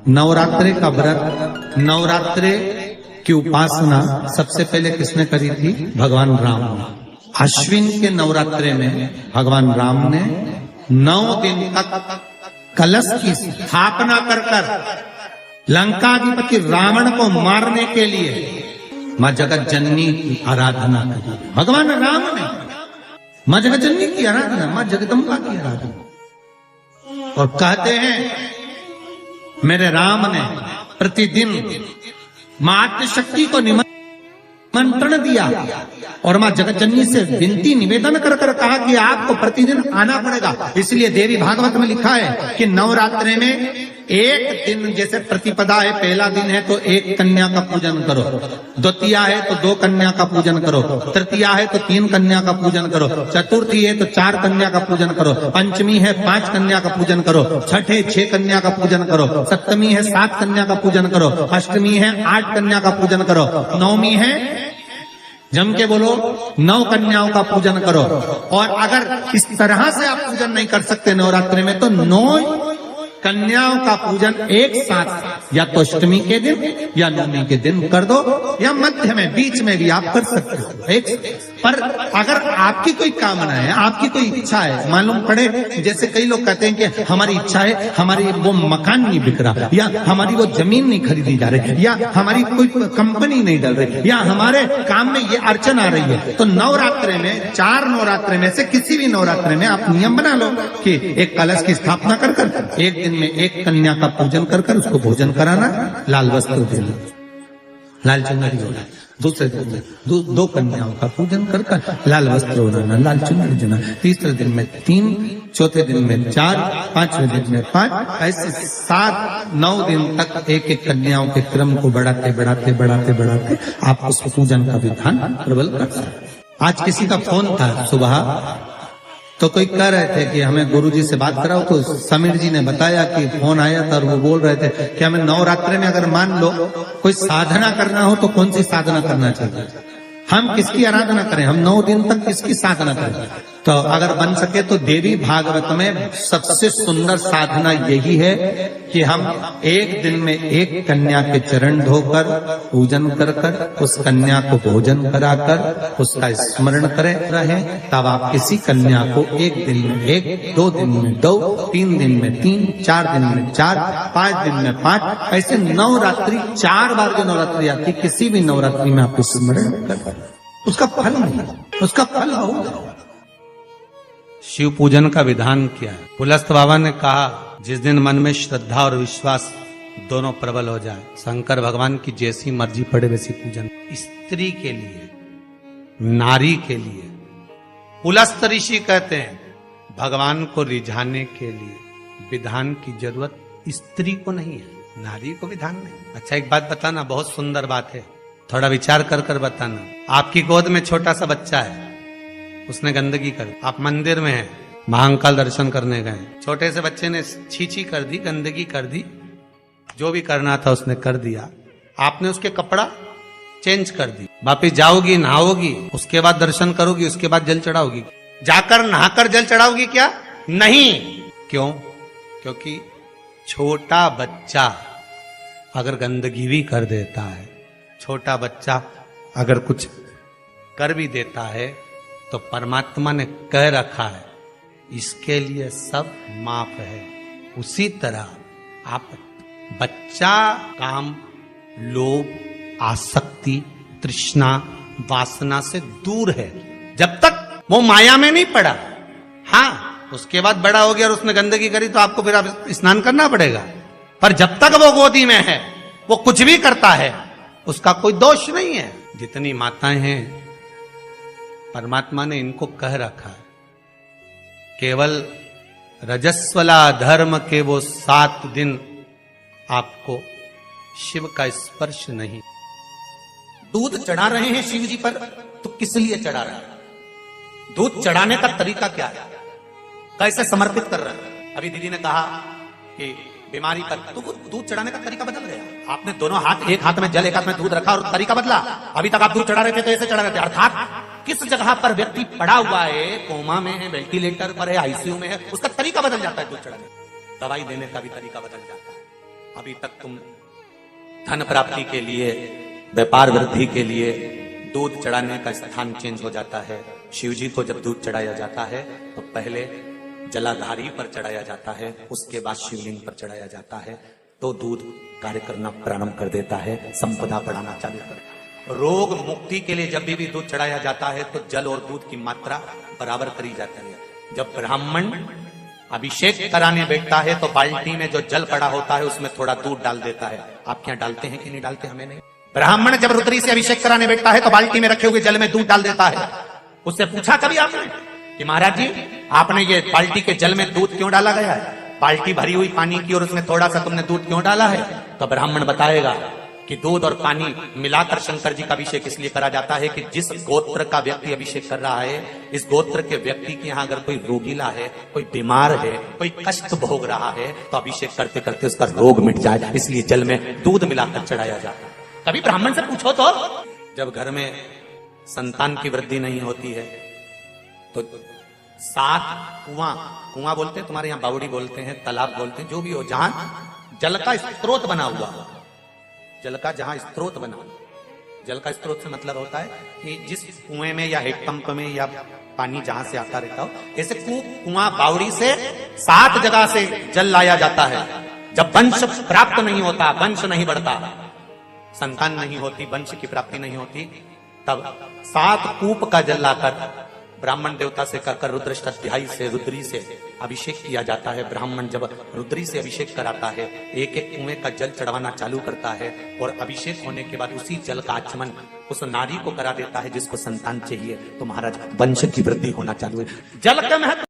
नवरात्रे का व्रत, नवरात्रे की उपासना सबसे पहले किसने करी थी? भगवान राम ने। अश्विन के नवरात्रे में भगवान राम ने 9 दिन तक कलश की स्थापना कर लंकाधिपति रावण को मारने के लिए मां जगत जननी की आराधना करी। भगवान राम ने मां जगत जननी की आराधना, मां जगदम्बा की आराधना। और कहते हैं मेरे राम ने प्रतिदिन मां आद्यशक्ति को निमंत्रण दिया और मां जगत जननी से विनती निवेदन कर कहा कि आपको प्रतिदिन आना पड़ेगा। इसलिए देवी भागवत में लिखा है कि नवरात्रे में एक दिन, जैसे प्रतिपदा है, पहला दिन है तो एक कन्या का पूजन करो, द्वितीया है तो 2 कन्या का पूजन करो, तृतीया है तो 3 कन्या का पूजन करो, चतुर्थी है तो 4 कन्या का पूजन करो, पंचमी है 5 कन्या का पूजन करो, छठ है 6 कन्या का पूजन करो, सप्तमी है 7 कन्या का पूजन करो, अष्टमी है 8 कन्या का पूजन करो, नवमी है, जम के बोलो, 9 कन्याओं का पूजन करो। और अगर इस तरह से आप पूजन नहीं कर सकते नवरात्रि में तो 9 कन्याओं का पूजन एक साथ या तो अष्टमी के दिन या नवमी के दिन कर दो, या मध्य में बीच में भी आप कर सकते हो एक। पर अगर आपकी कोई कामना है, आपकी कोई इच्छा है, मालूम पड़े, जैसे कई लोग कहते हैं कि हमारी इच्छा है, हमारी वो मकान नहीं बिक रहा, या हमारी वो जमीन नहीं खरीदी जा रही, या हमारी कोई कंपनी नहीं डल रही, या हमारे काम में ये अड़चन आ रही है, तो नवरात्रे में 4 नवरात्रे में से किसी भी नवरात्रे में आप नियम बना लो कि एक कलश की स्थापना कर एक दिन में एक कन्या का पूजन कर उसको भोजन कराना, लाल वस्त्र देना, लाल चुनरी देना, दूसरे दिन में 2 कन्याओं का पूजन कर लाल वस्त्र ओढ़ाना, लाल चुनरी देना, तीसरे दिन में 3, चौथे दिन में 4, 5वें दिन में 5, ऐसे 7, 9 दिन तक एक एक कन्याओं के क्रम को बढ़ाते आप उस पूजन का विधान प्रबल कर सकते। आज किसी का फोन था सुबह, तो कोई कह रहे थे कि हमें गुरुजी से बात कराओ, तो समीर जी ने बताया कि फोन आया था और वो बोल रहे थे कि हमें नवरात्रि में अगर मान लो कोई साधना करना हो तो कौन सी साधना करना चाहिए, हम किसकी आराधना करें, हम 9 दिन तक किसकी साधना करें। तो अगर बन सके तो देवी भागवत में सबसे सुंदर साधना यही है कि हम एक दिन में एक कन्या के चरण धोकर पूजन कर उस कन्या को भोजन कराकर उसका स्मरण करें रहे। तब आप किसी कन्या को एक दिन में 1, 2 दिन में 2, 3 दिन में 3, 4 दिन में 4, 5 दिन में 5, ऐसे नवरात्रि 4 बार जो नवरात्रि आती, किसी भी नवरात्रि में आप स्मरण कर, उसका फल नहीं, उसका फल होगा। शिव पूजन का विधान क्या है? पुलस्त बाबा ने कहा जिस दिन मन में श्रद्धा और विश्वास दोनों प्रबल हो जाए, शंकर भगवान की जैसी मर्जी पड़े वैसी पूजन। स्त्री के लिए, नारी के लिए पुलस्त ऋषि कहते हैं भगवान को रिझाने के लिए विधान की जरूरत स्त्री को नहीं है, नारी को विधान नहीं। अच्छा एक बात बताना, बहुत सुंदर बात है, थोड़ा विचार कर बताना। आपकी गोद में छोटा सा बच्चा है, उसने गंदगी कर, आप मंदिर में हैं, महाकाल दर्शन करने गए, छोटे से बच्चे ने छींची कर दी, गंदगी कर दी, जो भी करना था उसने कर दिया, आपने उसके कपड़ा चेंज कर दी, वापिस जाओगी, नहाओगी, उसके बाद दर्शन करोगी, उसके बाद जल चढ़ाओगी, जाकर नहाकर जल चढ़ाओगी क्या? नहीं। क्यों? क्योंकि छोटा बच्चा अगर गंदगी भी कर देता है, छोटा बच्चा अगर कुछ कर भी देता है तो परमात्मा ने कह रखा है इसके लिए सब माफ है। उसी तरह आप बच्चा काम, लोभ, आसक्ति, तृष्णा, वासना से दूर है, जब तक वो माया में नहीं पड़ा। हाँ, उसके बाद बड़ा हो गया और उसने गंदगी करी तो आपको फिर आप स्नान करना पड़ेगा, पर जब तक वो गोदी में है, वो कुछ भी करता है, उसका कोई दोष नहीं है। जितनी माताएं हैं परमात्मा ने इनको कह रखा है केवल रजस्वला धर्म के वो 7 दिन आपको शिव का स्पर्श नहीं। दूध चढ़ा रहे हैं शिव जी पर, तो किस लिए चढ़ा रहे हैं? दूध चढ़ाने का तरीका क्या है, कैसे समर्पित कर रहे हैं? अभी दीदी ने कहा कि बीमारी पर, तो वो दूध चढ़ाने का तरीका बदल गया। आपने दोनों हाथ, एक हाथ में जल, एक हाथ में दूध रखा और तरीका बदला। अभी तक आप दूध चढ़ा रहे थे तो ऐसे चढ़ा रहे थे। अर्थात किस जगह पर व्यक्ति पड़ा हुआ है, कोमा में है, वेंटिलेटर पर है, आईसीयू में है, उसका तरीका बदल जाता है दूध चढ़ाने। दवाई देने का भी तरीका बदल जाता है। अभी तक तुम धन प्राप्ति के लिए, व्यापार वृद्धि के लिए दूध चढ़ाने का स्थान चेंज हो जाता है। शिव जी को जब दूध चढ़ाया जाता है तो पहले जलाधारी पर चढ़ाया जाता है, उसके बाद शिवलिंग पर चढ़ाया जाता है, तो दूध कार्य करना प्रारंभ कर देता है, संपदा बढ़ाना चालू कर। रोग मुक्ति के लिए जब भी दूध चढ़ाया जाता है तो जल और दूध की मात्रा बराबर करी जाती है। जब ब्राह्मण अभिषेक कराने बैठता है तो बाल्टी में जो जल पड़ा होता है उसमें थोड़ा दूध डाल देता है। आप क्या डालते हैं कि नहीं डालते? हमें नहीं। ब्राह्मण जब रुद्री से अभिषेक कराने बैठता है तो बाल्टी में रखे हुए जल में दूध डाल देता है। उससे पूछा कभी आपने कि महाराज जी आपने ये बाल्टी के जल में दूध क्यों डाला गया है? बाल्टी भरी हुई पानी की और उसमें थोड़ा सा तुमने दूध क्यों डाला है? तो ब्राह्मण बताएगा कि दूध और पानी मिलाकर शंकर जी का अभिषेक इसलिए करा जाता है कि जिस गोत्र का व्यक्ति अभिषेक कर रहा है, इस गोत्र के व्यक्ति के यहाँ अगर कोई रोगीला है, कोई बीमार है, कोई कष्ट भोग रहा है, तो अभिषेक करते करते उसका रोग मिट जाए, इसलिए जल में दूध मिलाकर चढ़ाया जाता है। कभी ब्राह्मण से पूछो तो जब घर में संतान की वृद्धि नहीं होती है तो 7 कुआं बोलते हैं, तुम्हारे यहाँ बावड़ी बोलते हैं, तालाब बोलते हैं, जो भी हो, जहां जल का स्त्रोत बना हुआ, जल का जहां स्त्रोत बना, जल का स्त्रोत से मतलब होता है कि जिस कुएं में या हेडपंप में या पानी जहां से आता रहता हो, ऐसे कुआं बावड़ी से 7 जगह से जल लाया जाता है। जब वंश प्राप्त नहीं होता, वंश नहीं बढ़ता, संतान नहीं होती, वंश की प्राप्ति नहीं होती, तब 7 कूप का जल लाकर ब्राह्मण देवता से कहकर रुद्राष्टाध्यायी से, रुद्री से अभिषेक किया जाता है। ब्राह्मण जब रुद्री से अभिषेक कराता है, एक एक कुएं का जल चढ़वाना चालू करता है और अभिषेक होने के बाद उसी जल का आचमन उस नारी को करा देता है जिसको संतान चाहिए। तो महाराज वंश की वृद्धि होना चालू है। जल का महत्व